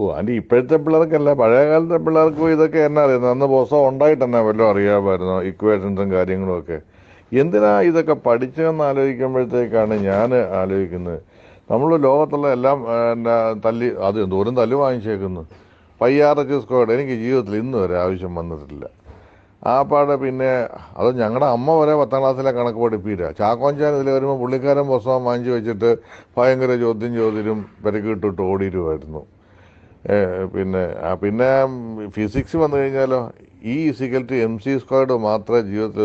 ഓ anti ഇപ്പോഴത്തെ പിള്ളേർക്കല്ല, പഴയ കാലത്തെ പിള്ളേർക്കും ഇതൊക്കെ എന്നാ അറിയുന്നത്? അന്ന് പുസ്തകം ഉണ്ടായിട്ട് തന്നെ വല്ലതും അറിയാമായിരുന്നു, ഇക്വേഷൻസും കാര്യങ്ങളും ഒക്കെ. എന്തിനാ ഇതൊക്കെ പഠിച്ചതെന്ന് ആലോചിക്കുമ്പോഴത്തേക്കാണ് ഞാൻ ആലോചിക്കുന്നത്, നമ്മൾ ലോകത്തുള്ള എല്ലാം എന്നാ തല്ലി അത് എന്തോരം തല്ല് വാങ്ങിച്ചേക്കുന്നു. πr/² എനിക്ക് ജീവിതത്തിൽ ഇന്ന് വരെ ആവശ്യം വന്നിട്ടില്ല. ആ പാടെ പിന്നെ അത് ഞങ്ങളുടെ അമ്മ വരെ 10ാം ക്ലാസ്സിലെ കണക്ക് പഠിപ്പില്ല. ചാക്കോഞ്ചാൻ ഇതിൽ വരുമ്പോൾ പുള്ളിക്കാരൻ പുസ്തകം വാങ്ങിച്ചു വെച്ചിട്ട് ഭയങ്കര ചോദ്യം പെരക്കിട്ടിട്ട് ഓടിയിരുമായിരുന്നു. പിന്നെ ഫിസിക്സ് വന്നു കഴിഞ്ഞാലോ, E = mc² മാത്രമേ ജീവിതത്തിൽ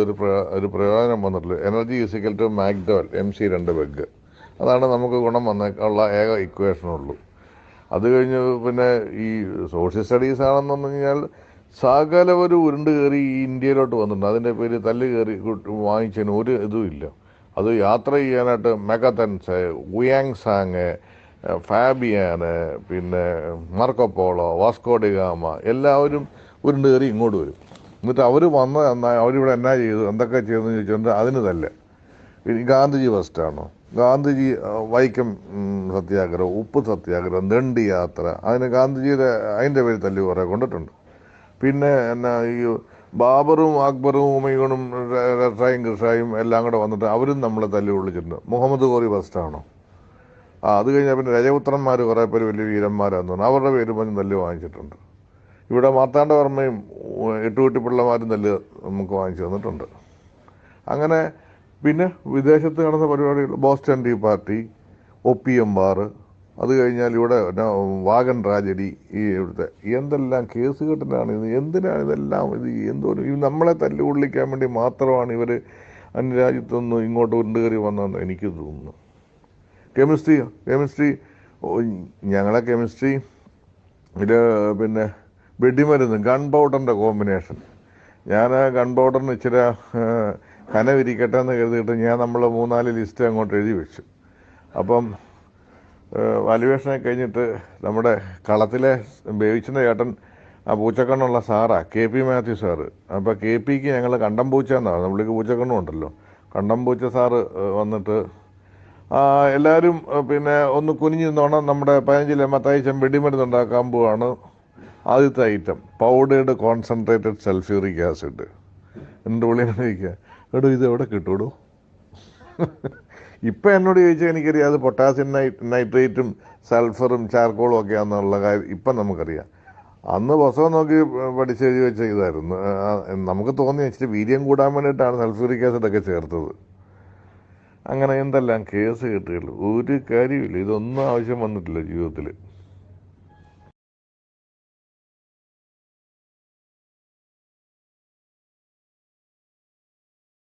ഒരു പ്രയോജനം വന്നിട്ടുള്ളൂ. Energy = mc². അതാണ് നമുക്ക് ഗുണം വന്നുള്ള ഏക ഇക്വേഷനുള്ളൂ. അത് കഴിഞ്ഞ് പിന്നെ ഈ സോഷ്യൽ സ്റ്റഡീസ് ആണെന്ന് പറഞ്ഞു കഴിഞ്ഞാൽ സകലവരും ഉരുണ്ട് കയറി ഈ ഇന്ത്യയിലോട്ട് വന്നിട്ടുണ്ട്. അതിൻ്റെ പേര് തല്ല് കയറി വാങ്ങിച്ചതിന് ഒരു ഇതും ഇല്ല. അത് യാത്ര ചെയ്യാനായിട്ട് മെഗതൻസ്, ഉയാങ് സാങ്, ഫാബിയാന്, പിന്നെ മാർക്കോപോളോ, വാസ്കോഡിഗാമ എല്ലാവരും ഉരുണ്ട് കയറി ഇങ്ങോട്ട് വരും. എന്നിട്ട് അവർ വന്ന് അവരിവിടെ എന്നാ ചെയ്തു, എന്തൊക്കെ ചെയ്തെന്ന് ചോദിച്ചുകൊണ്ട് അതിന് തല്ല. ഗാന്ധിജി ഫസ്റ്റാണോ? ഗാന്ധിജി വൈക്കം സത്യാഗ്രഹം, ഉപ്പ് സത്യാഗ്രഹം, ദണ്ഡി യാത്ര, അതിന് ഗാന്ധിജിയുടെ അതിൻ്റെ പേര് തല്ലി കുറേ കൊണ്ടിട്ടുണ്ട്. പിന്നെ എന്നാ ഈ ബാബറും അക്ബറും ഉമയൂണും റസായും കൃഷായും എല്ലാം കൂടെ വന്നിട്ട് അവരും നമ്മളെ തല്ലി കൊള്ളിച്ചിട്ടുണ്ട്. മുഹമ്മദ് ഗോറി ഫസ്റ്റാണോ? അത് കഴിഞ്ഞാൽ പിന്നെ രജപുത്രന്മാർ കുറേ പേര് വലിയ വീരന്മാരാന്ന് പറഞ്ഞു അവരുടെ പേര് പറഞ്ഞ് തല്ല് വാങ്ങിച്ചിട്ടുണ്ട്. ഇവിടെ മാർത്താണ്ഡവർമ്മയും എട്ടുകുട്ടിപ്പിള്ളമാരും തല്ല് നമുക്ക് വാങ്ങിച്ചു തന്നിട്ടുണ്ട്. അങ്ങനെ പിന്നെ വിദേശത്ത് നടന്ന പരിപാടികൾ, Boston tea party, opium bar, അത് കഴിഞ്ഞാൽ ഇവിടെ വാഗൻ ട്രാജഡി, ഈ ഇവിടുത്തെ എന്തെല്ലാം കേസ് കെട്ടിലാണ് ഇത്. എന്തിനാണ് ഇതെല്ലാം? ഇത് എന്തോരം നമ്മളെ തല്ലുകൊള്ളിക്കാൻ വേണ്ടി മാത്രമാണ് ഇവർ അന്യരാജ്യത്തൊന്നും ഇങ്ങോട്ട് ഉരുണ്ടുകയറി വന്നതെന്ന് എനിക്ക് തോന്നുന്നു. കെമിസ്ട്രി ഞങ്ങളെ കെമിസ്ട്രി ഇത് പിന്നെ വെടിമരുന്ന് ഗൺ പൗഡറിൻ്റെ കോമ്പിനേഷൻ. ഞാൻ ഗൺ പൗഡറിന് ഇച്ചിരി കനവിരിക്കട്ടെ എന്ന് കരുതിയിട്ട് നമ്മൾ 3-4 ലിസ്റ്റ് അങ്ങോട്ട് എഴുതി വെച്ചു. അപ്പം വാല്യുവേഷനെ കഴിഞ്ഞിട്ട് നമ്മുടെ കളത്തിലെ ബേബിച്ചൻ്റെ ചേട്ടൻ ആ പൂച്ചക്കണ്ണുള്ള സാറാ, KP മാത്യു സാറ്. അപ്പോൾ KPക്ക് ഞങ്ങൾ കണ്ടംപൂച്ച എന്നാണ്, പുള്ളിക്ക് പൂച്ചക്കണ്ണും ഉണ്ടല്ലോ. കണ്ടംപൂച്ച സാറ് വന്നിട്ട് എല്ലാവരും പിന്നെ ഒന്ന് കുനിഞ്ഞു നിന്നോണം, നമ്മുടെ 15 മത്തായിച്ചൻ വെടിമരുന്നുണ്ടാക്കാൻ പോവാണ്. ആദ്യത്തെ item powdered concentrated sulphuric acid. എൻ്റെ ഉള്ളിൽ ചോദിക്കുക, എടോ ഇത് എവിടെ കിട്ടൂടോ? ഇപ്പം എന്നോട് ചോദിച്ചാൽ എനിക്കറിയാം അത് പൊട്ടാസ്യം നൈട്രേറ്റും സൾഫറും ചാർക്കോളും ഒക്കെ ആണെന്നുള്ള കാര്യം ഇപ്പം നമുക്കറിയാം. അന്ന് പുസ്തകം നോക്കി പഠിച്ചെഴുതി വെച്ച ഇതായിരുന്നു. നമുക്ക് തോന്നി വെച്ചിട്ട് വീര്യം കൂടാൻ വേണ്ടിയിട്ടാണ് സൾഫ്യൂറിക് ആസിഡൊക്കെ ചേർത്തത്. അങ്ങനെ എന്തെല്ലാം കേസ് കിട്ടുകയുള്ളൂ, ഒരു കാര്യമില്ല. ഇതൊന്നും ആവശ്യം വന്നിട്ടില്ല ജീവിതത്തിൽ.